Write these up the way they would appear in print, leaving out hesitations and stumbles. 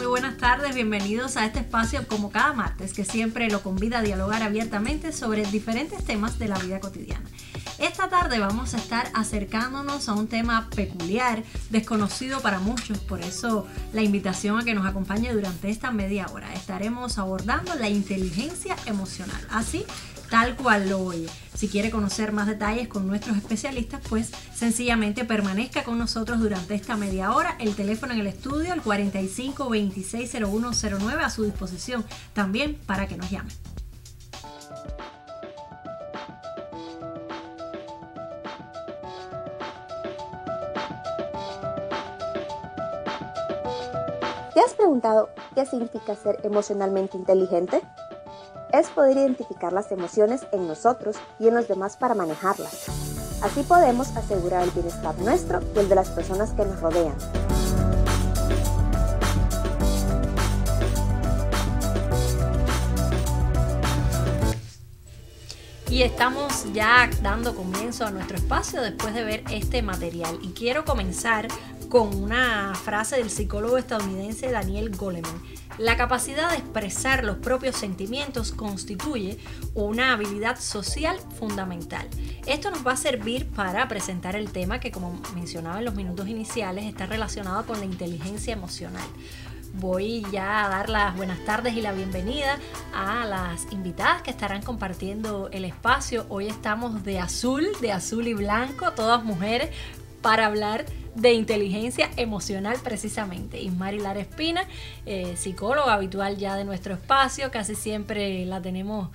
muy buenas tardes, bienvenidos a este espacio como cada martes que siempre lo convida a dialogar abiertamente sobre diferentes temas de la vida cotidiana. Esta tarde vamos a estar acercándonos a un tema peculiar, desconocido para muchos, por eso la invitación a que nos acompañe durante esta media hora. Estaremos abordando la inteligencia emocional, así tal cual lo oye. Si quiere conocer más detalles con nuestros especialistas, pues sencillamente permanezca con nosotros durante esta media hora. El teléfono en el estudio, el 45260109, a su disposición también para que nos llame. ¿Te has preguntado qué significa ser emocionalmente inteligente? Es poder identificar las emociones en nosotros y en los demás para manejarlas. Así podemos asegurar el bienestar nuestro y el de las personas que nos rodean. Y estamos ya dando comienzo a nuestro espacio después de ver este material. Y quiero comenzar con una frase del psicólogo estadounidense Daniel Goleman. La capacidad de expresar los propios sentimientos constituye una habilidad social fundamental. Esto nos va a servir para presentar el tema que, como mencionaba en los minutos iniciales, está relacionado con la inteligencia emocional. Voy ya a dar las buenas tardes y la bienvenida a las invitadas que estarán compartiendo el espacio. Hoy estamos de azul y blanco, todas mujeres, para hablar de inteligencia emocional precisamente. Ismari Lara Espina, psicóloga habitual ya de nuestro espacio, casi siempre la tenemos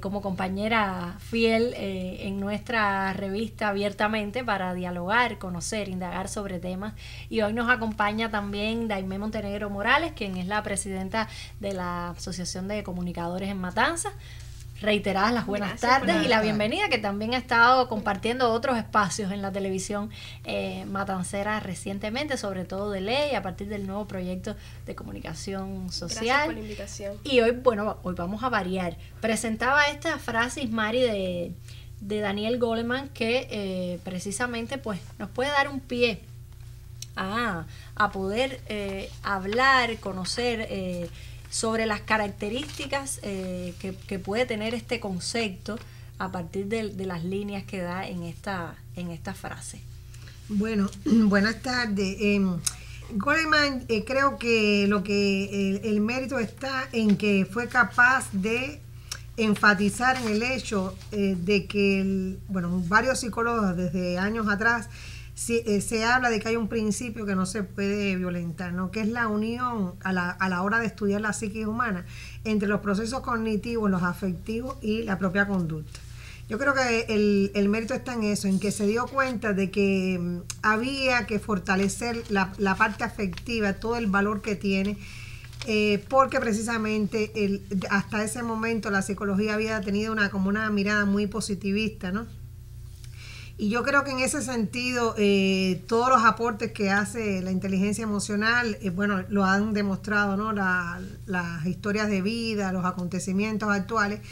como compañera fiel en nuestra revista abiertamente para dialogar, conocer, indagar sobre temas. Y hoy nos acompaña también Daimé Montenegro Morales, quien es la presidenta de la Asociación de Comunicadores en Matanzas. Reiteradas las buenas tardes y la bienvenida, que también ha estado compartiendo otros espacios en la televisión matancera recientemente, sobre todo de ley, a partir del nuevo proyecto de comunicación social. Gracias por la invitación. Y hoy vamos a variar. Presentaba esta frase, Ismari, de Daniel Goleman, que precisamente pues nos puede dar un pie a poder hablar, conocer sobre las características que puede tener este concepto a partir de las líneas que da en esta frase. Bueno, buenas tardes. Goleman, creo que el mérito está en que fue capaz de enfatizar en el hecho de que varios psicólogos desde años atrás se habla de que hay un principio que no se puede violentar, ¿no? Que es la unión a la hora de estudiar la psique humana entre los procesos cognitivos, los afectivos y la propia conducta. Yo creo que el mérito está en eso, en que se dio cuenta de que había que fortalecer la parte afectiva, todo el valor que tiene, porque precisamente hasta ese momento la psicología había tenido una mirada muy positivista, ¿no? Y yo creo que en ese sentido todos los aportes que hace la inteligencia emocional, lo han demostrado, ¿no? Las historias de vida, los acontecimientos actuales,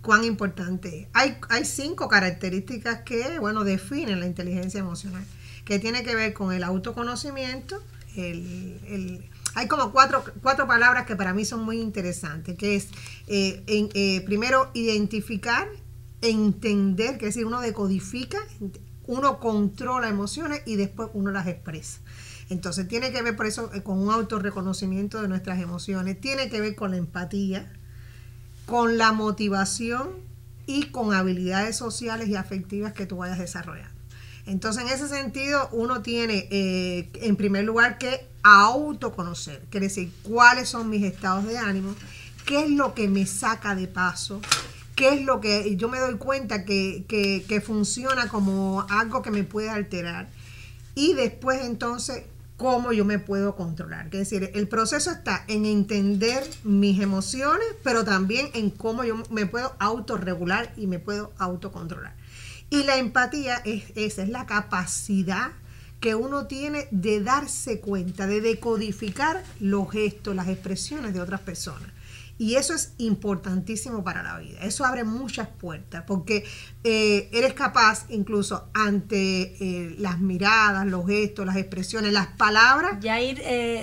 cuán importante es. Hay 5 características que, definen la inteligencia emocional, que tiene que ver con el autoconocimiento. Hay como cuatro palabras que para mí son muy interesantes, que es primero identificar, entender, que es decir, uno decodifica, uno controla emociones y después uno las expresa. Entonces tiene que ver por eso con un autorreconocimiento de nuestras emociones, tiene que ver con la empatía, con la motivación y con habilidades sociales y afectivas que tú vayas desarrollando. Entonces en ese sentido uno tiene en primer lugar que autoconocer, quiere decir cuáles son mis estados de ánimo, qué es lo que me saca de paso, qué es lo que yo me doy cuenta que funciona como algo que me puede alterar, y después entonces cómo yo me puedo controlar. Es decir, el proceso está en entender mis emociones, pero también en cómo yo me puedo autorregular y me puedo autocontrolar. Y la empatía esa es la capacidad que uno tiene de darse cuenta, de decodificar los gestos, las expresiones de otras personas. Y eso es importantísimo para la vida. Eso abre muchas puertas porque eres capaz incluso ante las miradas, los gestos, las expresiones, las palabras, ya ir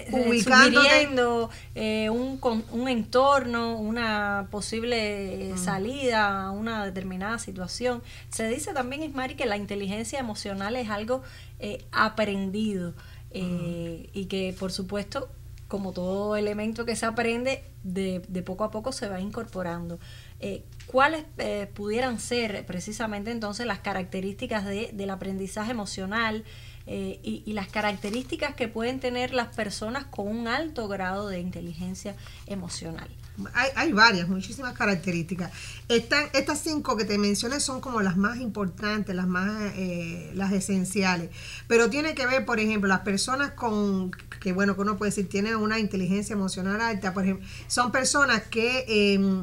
sugiriendo un entorno, una posible salida a una determinada situación. Se dice también, Ismari, que la inteligencia emocional es algo aprendido y que, por supuesto, como todo elemento que se aprende, de poco a poco se va incorporando. ¿Cuáles pudieran ser precisamente entonces las características del aprendizaje emocional y las características que pueden tener las personas con un alto grado de inteligencia emocional? Hay varias, muchísimas características. Estas 5 que te mencioné son como las más importantes, las esenciales. Pero tiene que ver, por ejemplo, las personas que uno puede decir tienen una inteligencia emocional alta, por ejemplo, son personas que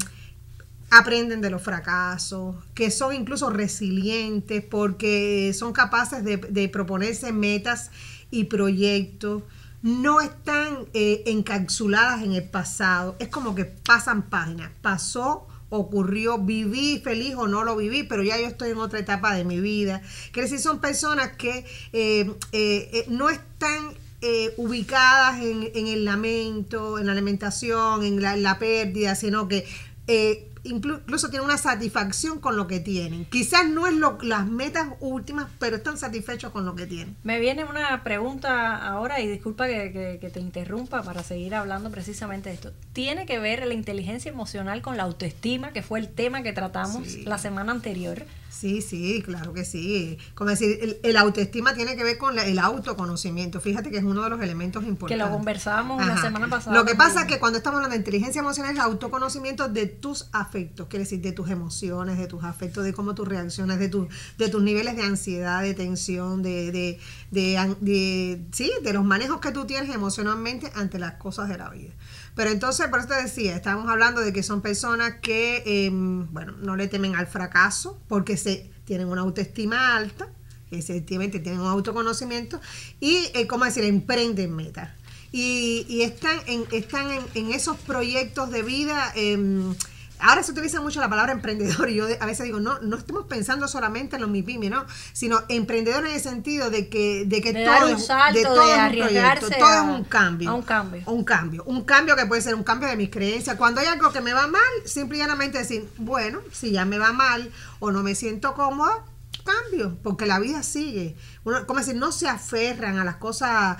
aprenden de los fracasos, que son incluso resilientes porque son capaces de proponerse metas y proyectos. No están encapsuladas en el pasado, es como que pasan páginas, pasó, ocurrió, viví feliz o no lo viví, pero ya yo estoy en otra etapa de mi vida. Quiere decir, son personas que no están ubicadas en el lamento, en la lamentación, en la pérdida, sino que incluso tienen una satisfacción con lo que tienen. Quizás no es las metas últimas, pero están satisfechos con lo que tienen. Me viene una pregunta ahora, y disculpa que te interrumpa para seguir hablando precisamente de esto. ¿Tiene que ver la inteligencia emocional con la autoestima, que fue el tema que tratamos la semana anterior? Sí, claro que sí. Como decir, el autoestima tiene que ver con el autoconocimiento. Fíjate que es uno de los elementos importantes. Que lo conversábamos la semana pasada. Lo que pasa es que cuando estamos hablando de inteligencia emocional es el autoconocimiento de tus afectos, quiere decir de tus emociones, de tus afectos, de cómo tú reaccionas, de tus niveles de ansiedad, de tensión, de los manejos que tú tienes emocionalmente ante las cosas de la vida. Pero entonces, por eso te decía, estábamos hablando de que son personas que, no le temen al fracaso, porque tienen una autoestima alta, efectivamente tienen un autoconocimiento, y, emprenden metas. Y están en esos proyectos de vida. Ahora se utiliza mucho la palabra emprendedor y yo a veces digo, no estamos pensando solamente en los MIPYME, ¿no? Sino emprendedor en el sentido de que todo es un salto, de arriesgarse todo es un cambio. A un cambio. Un cambio que puede ser un cambio de mis creencias. Cuando hay algo que me va mal, simple y llanamente decir, bueno, si ya me va mal o no me siento cómoda, cambio, porque la vida sigue. No se aferran a las cosas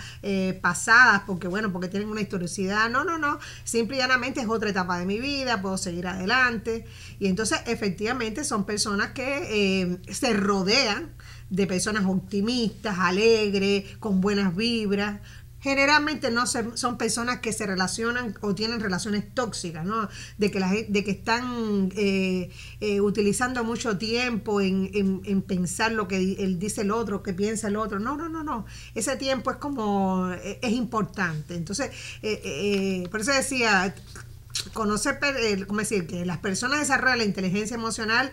pasadas porque tienen una historicidad. No. Simple y llanamente es otra etapa de mi vida, puedo seguir adelante. Y entonces, efectivamente, son personas que se rodean de personas optimistas, alegres, con buenas vibras. Generalmente son personas que se relacionan o tienen relaciones tóxicas, ¿no? De que están utilizando mucho tiempo en pensar lo que él dice el otro, que piensa el otro. No. Ese tiempo es importante. Entonces, por eso decía, conocer, que las personas desarrollan la inteligencia emocional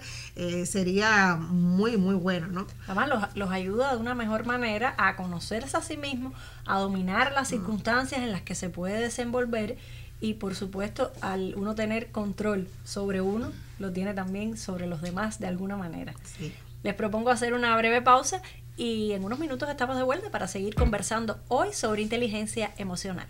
sería muy, muy bueno, ¿no? Además, los ayuda de una mejor manera a conocerse a sí mismos, a dominar las circunstancias en las que se puede desenvolver y, por supuesto, al uno tener control sobre uno, lo tiene también sobre los demás de alguna manera. Sí. Les propongo hacer una breve pausa y en unos minutos estamos de vuelta para seguir conversando hoy sobre inteligencia emocional.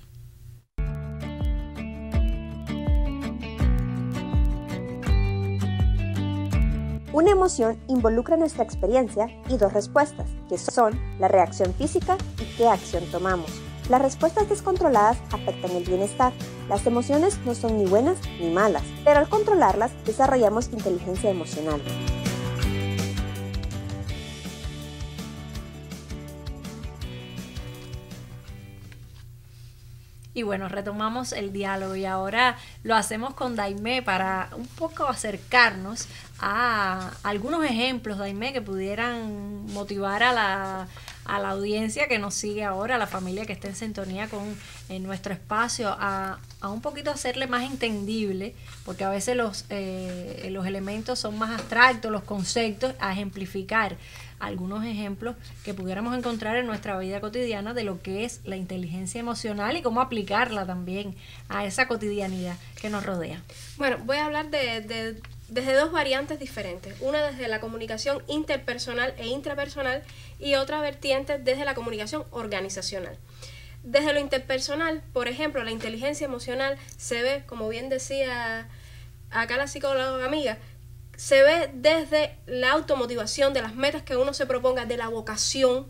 Una emoción involucra nuestra experiencia y 2 respuestas, que son la reacción física y qué acción tomamos. Las respuestas descontroladas afectan el bienestar. Las emociones no son ni buenas ni malas, pero al controlarlas desarrollamos inteligencia emocional. Y bueno, retomamos el diálogo y ahora lo hacemos con Daimé para un poco acercarnos a algunos ejemplos, Daimé, que pudieran motivar a la audiencia que nos sigue ahora, a la familia que está en sintonía con nuestro espacio, a un poquito hacerle más entendible, porque a veces los elementos son más abstractos, los conceptos, a ejemplificar algunos ejemplos que pudiéramos encontrar en nuestra vida cotidiana de lo que es la inteligencia emocional y cómo aplicarla también a esa cotidianidad que nos rodea. Bueno, voy a hablar desde dos variantes diferentes. Una desde la comunicación interpersonal e intrapersonal y otra vertiente desde la comunicación organizacional. Desde lo interpersonal, por ejemplo, la inteligencia emocional se ve, como bien decía acá la psicóloga amiga, se ve desde la automotivación, de las metas que uno se proponga, de la vocación,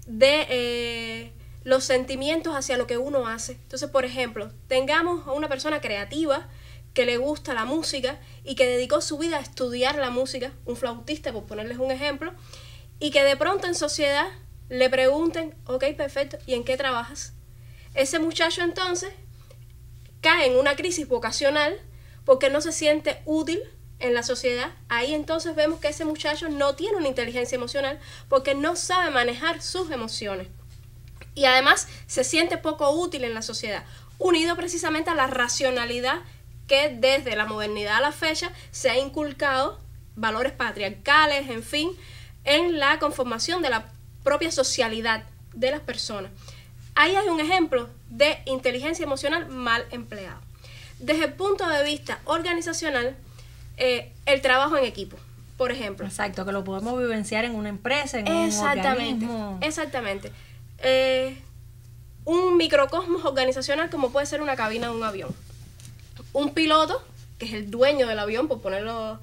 de los sentimientos hacia lo que uno hace. Entonces, por ejemplo, tengamos a una persona creativa que le gusta la música y que dedicó su vida a estudiar la música, un flautista, por ponerles un ejemplo, y que de pronto en sociedad le pregunten, ok, perfecto, ¿y en qué trabajas? Ese muchacho entonces cae en una crisis vocacional porque no se siente útil en la sociedad. Ahí entonces vemos que ese muchacho no tiene una inteligencia emocional porque no sabe manejar sus emociones. Y además se siente poco útil en la sociedad, unido precisamente a la racionalidad que desde la modernidad a la fecha se ha inculcado, valores patriarcales, en fin, en la conformación de la propia socialidad de las personas. Ahí hay un ejemplo de inteligencia emocional mal empleado. Desde el punto de vista organizacional, el trabajo en equipo, por ejemplo. Exacto, que lo podemos vivenciar en una empresa, en un organismo. Exactamente. Un microcosmos organizacional como puede ser una cabina de un avión. Un piloto, que es el dueño del avión, por ponerlo...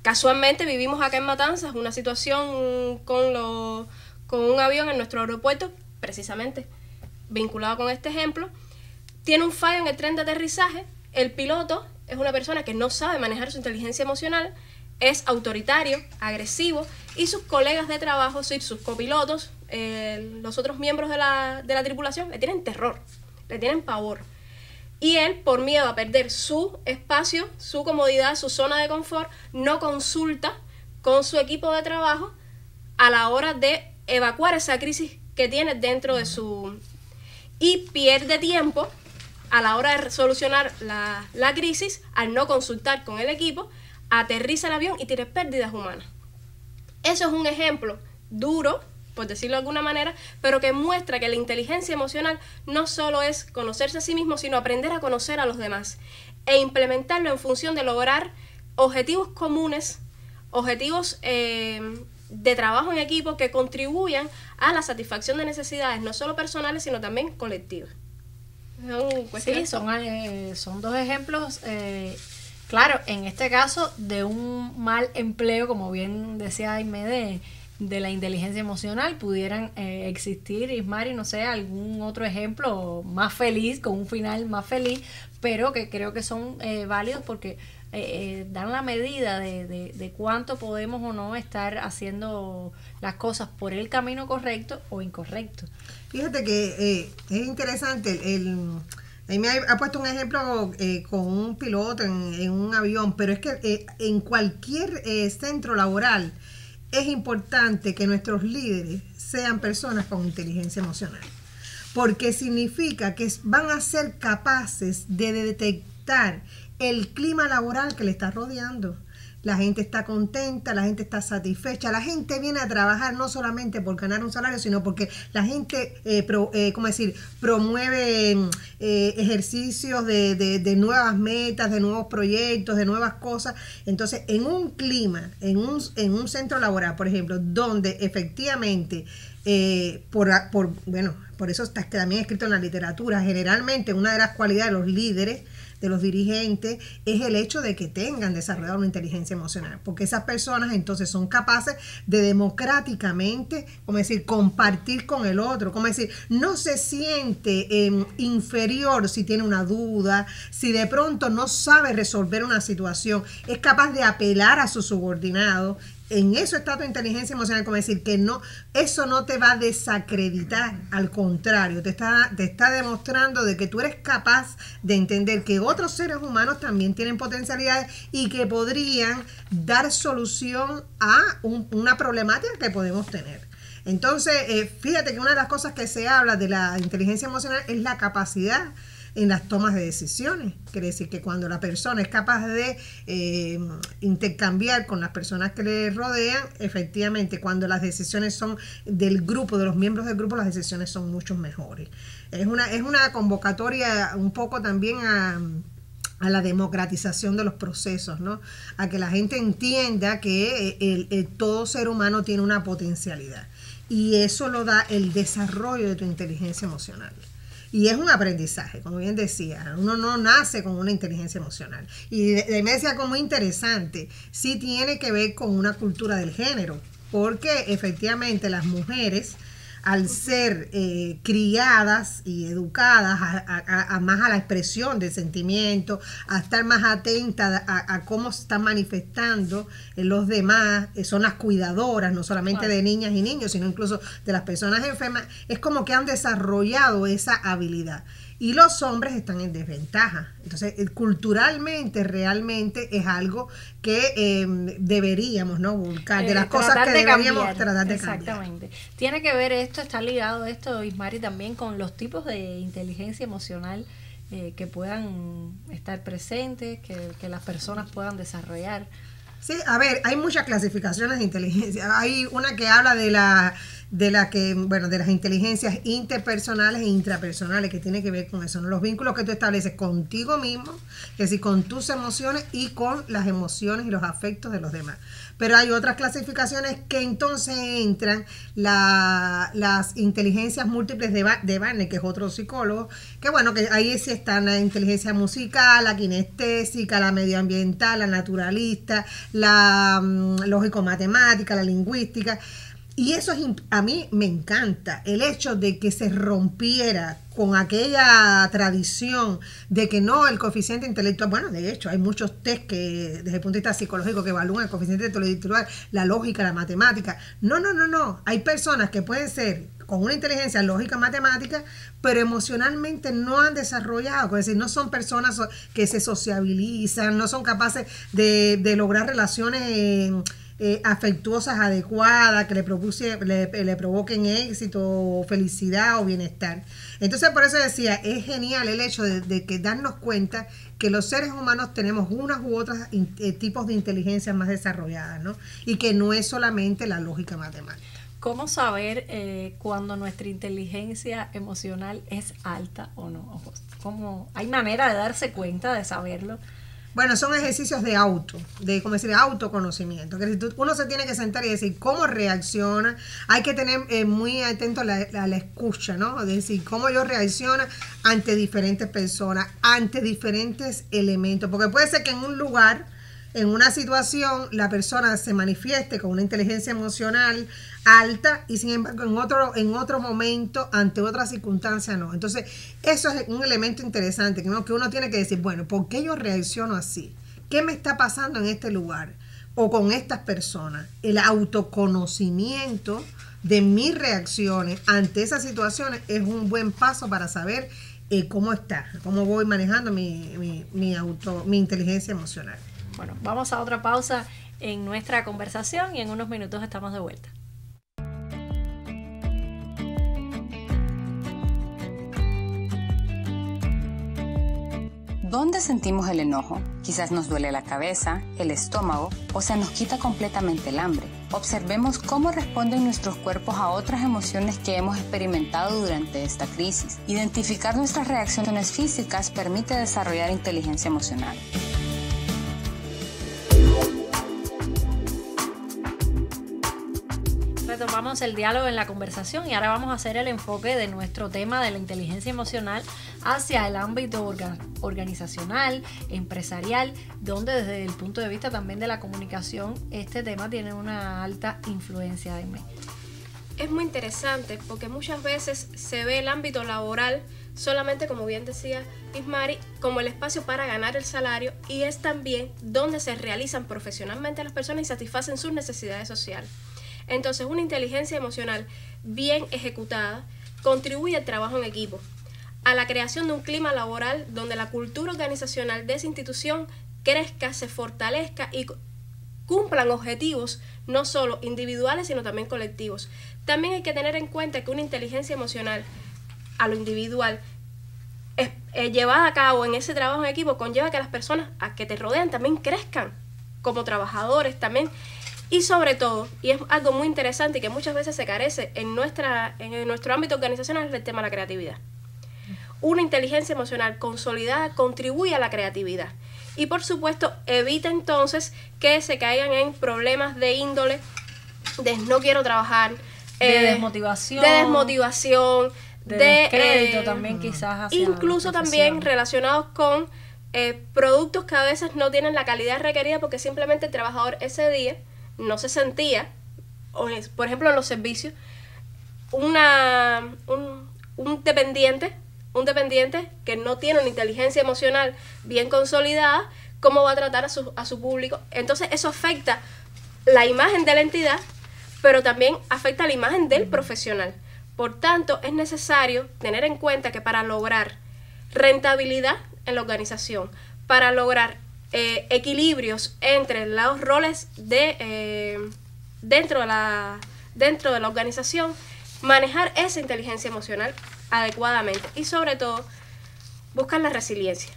Casualmente vivimos acá en Matanzas una situación con un avión en nuestro aeropuerto, precisamente vinculado con este ejemplo. Tiene un fallo en el tren de aterrizaje. El piloto es una persona que no sabe manejar su inteligencia emocional, es autoritario, agresivo, y sus colegas de trabajo, sus copilotos, los otros miembros de la tripulación, le tienen terror, le tienen pavor. Y él, por miedo a perder su espacio, su comodidad, su zona de confort, no consulta con su equipo de trabajo a la hora de evacuar esa crisis que tiene dentro de su... Y pierde tiempo a la hora de solucionar la crisis al no consultar con el equipo, aterriza el avión y tiene pérdidas humanas. Eso es un ejemplo duro, por decirlo de alguna manera, pero que muestra que la inteligencia emocional no solo es conocerse a sí mismo, sino aprender a conocer a los demás e implementarlo en función de lograr objetivos comunes, objetivos de trabajo en equipo que contribuyan a la satisfacción de necesidades no solo personales, sino también colectivas. Sí, son dos ejemplos, claro, en este caso de un mal empleo, como bien decía Aimee, de la inteligencia emocional. Pudieran existir, Ismari, no sé, algún otro ejemplo más feliz, con un final más feliz, pero que creo que son válidos porque dan la medida de cuánto podemos o no estar haciendo las cosas por el camino correcto o incorrecto. Fíjate que es interesante, ahí me ha puesto un ejemplo con un piloto en un avión, pero es que en cualquier centro laboral es importante que nuestros líderes sean personas con inteligencia emocional, porque significa que van a ser capaces de detectar el clima laboral que le está rodeando. La gente está contenta, la gente está satisfecha, la gente viene a trabajar no solamente por ganar un salario, sino porque la gente, promueve ejercicios de nuevas metas, de nuevos proyectos, de nuevas cosas. Entonces, en un clima, en un centro laboral, por ejemplo, donde efectivamente, por eso está también escrito en la literatura, generalmente una de las cualidades de los líderes, de los dirigentes, es el hecho de que tengan desarrollado una inteligencia emocional, porque esas personas entonces son capaces de democráticamente, compartir con el otro, no se siente inferior si tiene una duda, si de pronto no sabe resolver una situación, es capaz de apelar a su subordinado. En eso está tu inteligencia emocional, que no, eso no te va a desacreditar, al contrario, te está demostrando de que tú eres capaz de entender que otros seres humanos también tienen potencialidades y que podrían dar solución a una problemática que podemos tener. Entonces, fíjate que una de las cosas que se habla de la inteligencia emocional es la capacidad en las tomas de decisiones. Quiere decir que cuando la persona es capaz de intercambiar con las personas que le rodean, efectivamente, cuando las decisiones son del grupo, de los miembros del grupo, las decisiones son mucho mejores. Es una convocatoria un poco también a la democratización de los procesos, ¿no? A que la gente entienda que todo ser humano tiene una potencialidad. Y eso lo da el desarrollo de tu inteligencia emocional. Y es un aprendizaje, como bien decía, uno no nace con una inteligencia emocional. Y me decía como interesante, sí tiene que ver con una cultura del género, porque efectivamente las mujeres, al ser criadas y educadas más a la expresión del sentimiento, a estar más atentas a cómo se están manifestando los demás, son las cuidadoras, no solamente de niñas y niños, sino incluso de las personas enfermas, es como que han desarrollado esa habilidad. Y los hombres están en desventaja. Entonces, culturalmente, realmente es algo que deberíamos, ¿no?, buscar, de las cosas que deberíamos tratar de cambiar. Exactamente. Tiene que ver esto, está ligado esto, Ismari, también con los tipos de inteligencia emocional que puedan estar presentes, que las personas puedan desarrollar. Sí, a ver, hay muchas clasificaciones de inteligencia. Hay una que habla de las inteligencias interpersonales e intrapersonales, que tiene que ver con eso, ¿no? Los vínculos que tú estableces contigo mismo, es decir, con tus emociones y con las emociones y los afectos de los demás. Pero hay otras clasificaciones que entonces entran las inteligencias múltiples de Barnett, que es otro psicólogo, que bueno, que ahí sí están la inteligencia musical, la kinestésica, la medioambiental, la naturalista, la lógico-matemática, la lingüística. Y eso a mí me encanta, el hecho de que se rompiera con aquella tradición de que no, el coeficiente intelectual, bueno, de hecho hay muchos test que desde el punto de vista psicológico que evalúan el coeficiente intelectual, la lógica, la matemática. No, hay personas que pueden ser con una inteligencia lógica, matemática, pero emocionalmente no han desarrollado, es decir, no son personas que se sociabilizan, no son capaces de lograr relaciones afectuosas adecuadas, que le provoquen éxito, felicidad o bienestar. Entonces, por eso decía, es genial el hecho de que darnos cuenta que los seres humanos tenemos unas u otras tipos de inteligencia más desarrolladas, ¿no? Y que no es solamente la lógica matemática. ¿Cómo saber cuando nuestra inteligencia emocional es alta o no? ¿Hay manera de darse cuenta, de saberlo? Bueno, son ejercicios de autoconocimiento. Uno se tiene que sentar y decir cómo reacciona. Hay que tener muy atento a la escucha, ¿no? Es decir, cómo yo reacciono ante diferentes personas, ante diferentes elementos. Porque puede ser que en un lugar, en una situación, la persona se manifieste con una inteligencia emocional alta y sin embargo en otro momento, ante otra circunstancia, no. Entonces, eso es un elemento interesante que uno tiene que decir, bueno, ¿por qué yo reacciono así? ¿Qué me está pasando en este lugar o con estas personas? El autoconocimiento de mis reacciones ante esas situaciones es un buen paso para saber cómo voy manejando mi inteligencia emocional. Bueno, vamos a otra pausa en nuestra conversación y en unos minutos estamos de vuelta. ¿Dónde sentimos el enojo? Quizás nos duele la cabeza, el estómago o se nos quita completamente el hambre. Observemos cómo responden nuestros cuerpos a otras emociones que hemos experimentado durante esta crisis. Identificar nuestras reacciones físicas permite desarrollar inteligencia emocional. Retomamos el diálogo en la conversación y ahora vamos a hacer el enfoque de nuestro tema de la inteligencia emocional hacia el ámbito organizacional, empresarial, donde desde el punto de vista también de la comunicación este tema tiene una alta influencia en mí. Es muy interesante porque muchas veces se ve el ámbito laboral solamente, como bien decía Ismari, como el espacio para ganar el salario, y es también donde se realizan profesionalmente las personas y satisfacen sus necesidades sociales. Entonces, una inteligencia emocional bien ejecutada contribuye al trabajo en equipo, a la creación de un clima laboral donde la cultura organizacional de esa institución crezca, se fortalezca y cumplan objetivos no solo individuales, sino también colectivos. También hay que tener en cuenta que una inteligencia emocional a lo individual llevada a cabo en ese trabajo en equipo conlleva que las personas a que te rodean también crezcan como trabajadores también. Y sobre todo, y es algo muy interesante y que muchas veces se carece en nuestro ámbito organizacional, es el tema de la creatividad. Una inteligencia emocional consolidada contribuye a la creatividad y por supuesto evita entonces que se caigan en problemas de índole de no quiero trabajar, de desmotivación, de descrédito también quizás hacia incluso también relacionados con productos que a veces no tienen la calidad requerida porque simplemente el trabajador ese día no se sentía, por ejemplo en los servicios, un dependiente que no tiene una inteligencia emocional bien consolidada, ¿cómo va a tratar a su público? Entonces eso afecta la imagen de la entidad, pero también afecta la imagen del profesional. Por tanto, es necesario tener en cuenta que para lograr rentabilidad en la organización, para lograr equilibrios entre los roles dentro de la organización, manejar esa inteligencia emocional adecuadamente y sobre todo buscar la resiliencia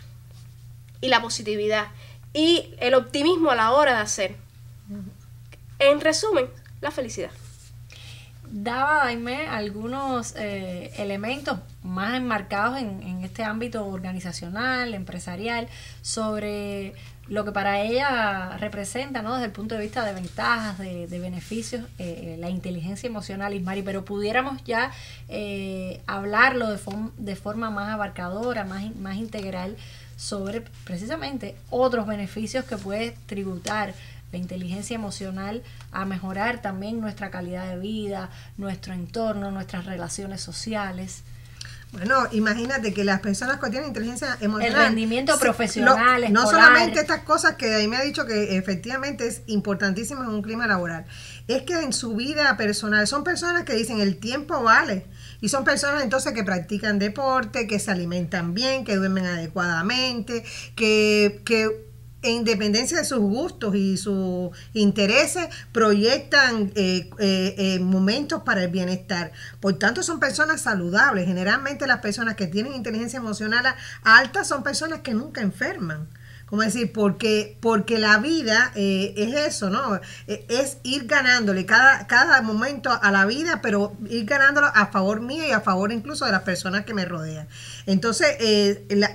y la positividad y el optimismo a la hora de hacer. En resumen, la felicidad. Daba, Daimé, algunos elementos más enmarcados en este ámbito organizacional, empresarial, sobre lo que para ella representa, ¿no?, desde el punto de vista de ventajas, de beneficios, la inteligencia emocional, Ismari, pero pudiéramos ya hablarlo de forma más abarcadora, más integral, sobre precisamente otros beneficios que puede tributar la inteligencia emocional a mejorar también nuestra calidad de vida, nuestro entorno, nuestras relaciones sociales. Bueno, imagínate que las personas que tienen inteligencia emocional, el rendimiento profesional, no escolar, solamente estas cosas que ahí me ha dicho que efectivamente es importantísimo en un clima laboral, es que en su vida personal son personas que dicen el tiempo vale, y son personas entonces que practican deporte, que se alimentan bien, que duermen adecuadamente, que en dependencia de sus gustos y sus intereses, proyectan momentos para el bienestar. Por tanto, son personas saludables. Generalmente las personas que tienen inteligencia emocional alta son personas que nunca enferman. Como decir, porque la vida es eso, ¿no? Es ir ganándole cada momento a la vida, pero ir ganándolo a favor mío y a favor incluso de las personas que me rodean. Entonces,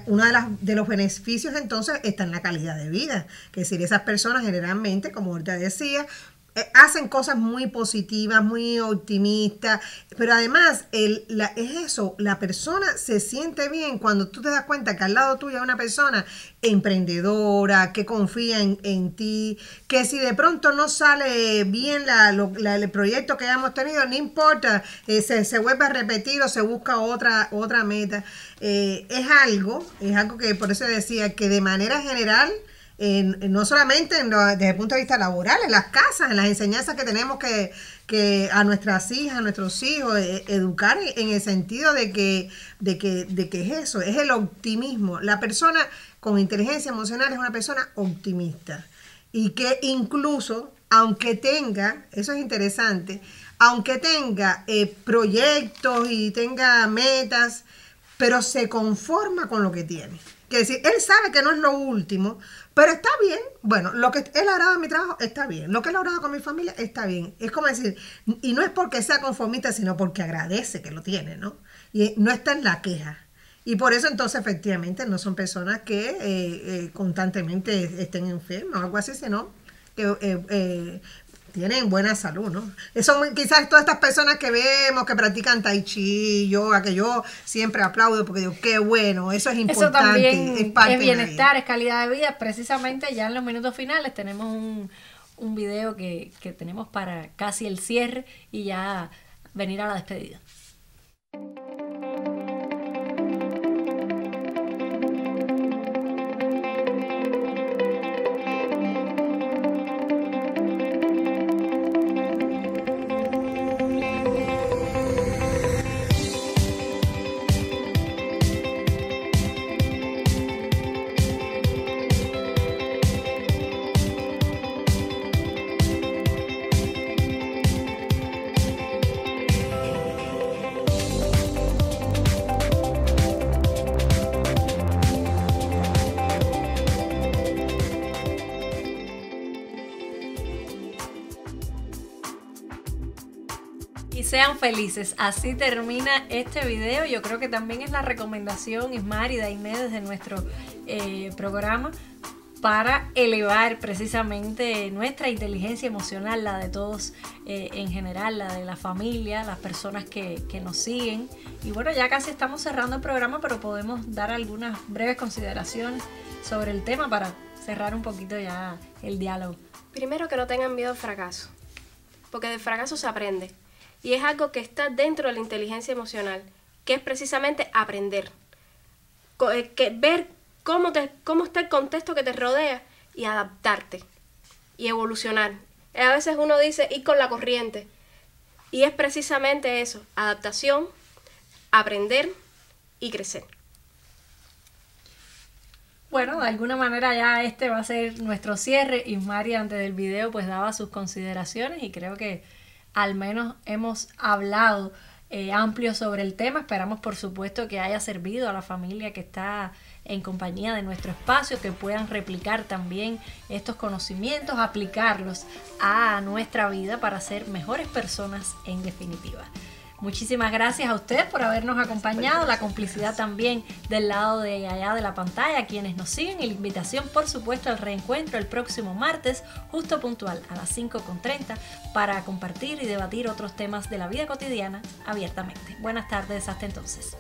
uno de los beneficios entonces está en la calidad de vida. Que es decir, esas personas generalmente, como ahorita decía, hacen cosas muy positivas, muy optimistas, pero además es eso, la persona se siente bien cuando tú te das cuenta que al lado tuyo hay una persona emprendedora, que confía en ti, que si de pronto no sale bien el proyecto que hayamos tenido, no importa, se vuelve a repetir o se busca otra meta. Es algo que por eso decía que de manera general, no solamente desde el punto de vista laboral, en las casas, en las enseñanzas que tenemos que a nuestras hijas, a nuestros hijos, educar en el sentido de que es eso, es el optimismo. La persona con inteligencia emocional es una persona optimista y que incluso, aunque tenga, eso es interesante, aunque tenga proyectos y tenga metas, pero se conforma con lo que tiene. Es decir, él sabe que no es lo último, pero está bien. Bueno, lo que él ha logrado en mi trabajo está bien. Lo que él ha logrado con mi familia está bien. Es como decir, y no es porque sea conformista, sino porque agradece que lo tiene, ¿no? Y no está en la queja. Y por eso entonces efectivamente no son personas que constantemente estén enfermas o algo así, sino que tienen buena salud, ¿no? Son quizás todas estas personas que vemos que practican tai chi, yoga, que yo siempre aplaudo porque digo, qué bueno, eso es importante. Eso también es parte es bienestar, es calidad de vida. Precisamente ya en los minutos finales tenemos un video que tenemos para casi el cierre y ya venir a la despedida. sean felices. Así termina este video. Yo creo que también es la recomendación, Ismar y Dainé, desde nuestro programa, para elevar precisamente nuestra inteligencia emocional, la de todos en general, la de la familia, las personas que nos siguen. Y bueno, ya casi estamos cerrando el programa, pero podemos dar algunas breves consideraciones sobre el tema para cerrar un poquito ya el diálogo. Primero, que no tengan miedo al fracaso, porque del fracaso se aprende. Y es algo que está dentro de la inteligencia emocional, que es precisamente aprender, ver cómo está el contexto que te rodea y adaptarte y evolucionar. A veces uno dice ir con la corriente, y es precisamente eso: adaptación, aprender y crecer. Bueno, de alguna manera ya este va a ser nuestro cierre. Ismari antes del video pues daba sus consideraciones y creo que al menos hemos hablado amplio sobre el tema. Esperamos por supuesto que haya servido a la familia que está en compañía de nuestro espacio, que puedan replicar también estos conocimientos, aplicarlos a nuestra vida para ser mejores personas en definitiva. Muchísimas gracias a ustedes por habernos acompañado, la complicidad también del lado de allá de la pantalla, quienes nos siguen, y la invitación por supuesto al reencuentro el próximo martes, justo puntual a las 5:30, para compartir y debatir otros temas de la vida cotidiana abiertamente. Buenas tardes, hasta entonces.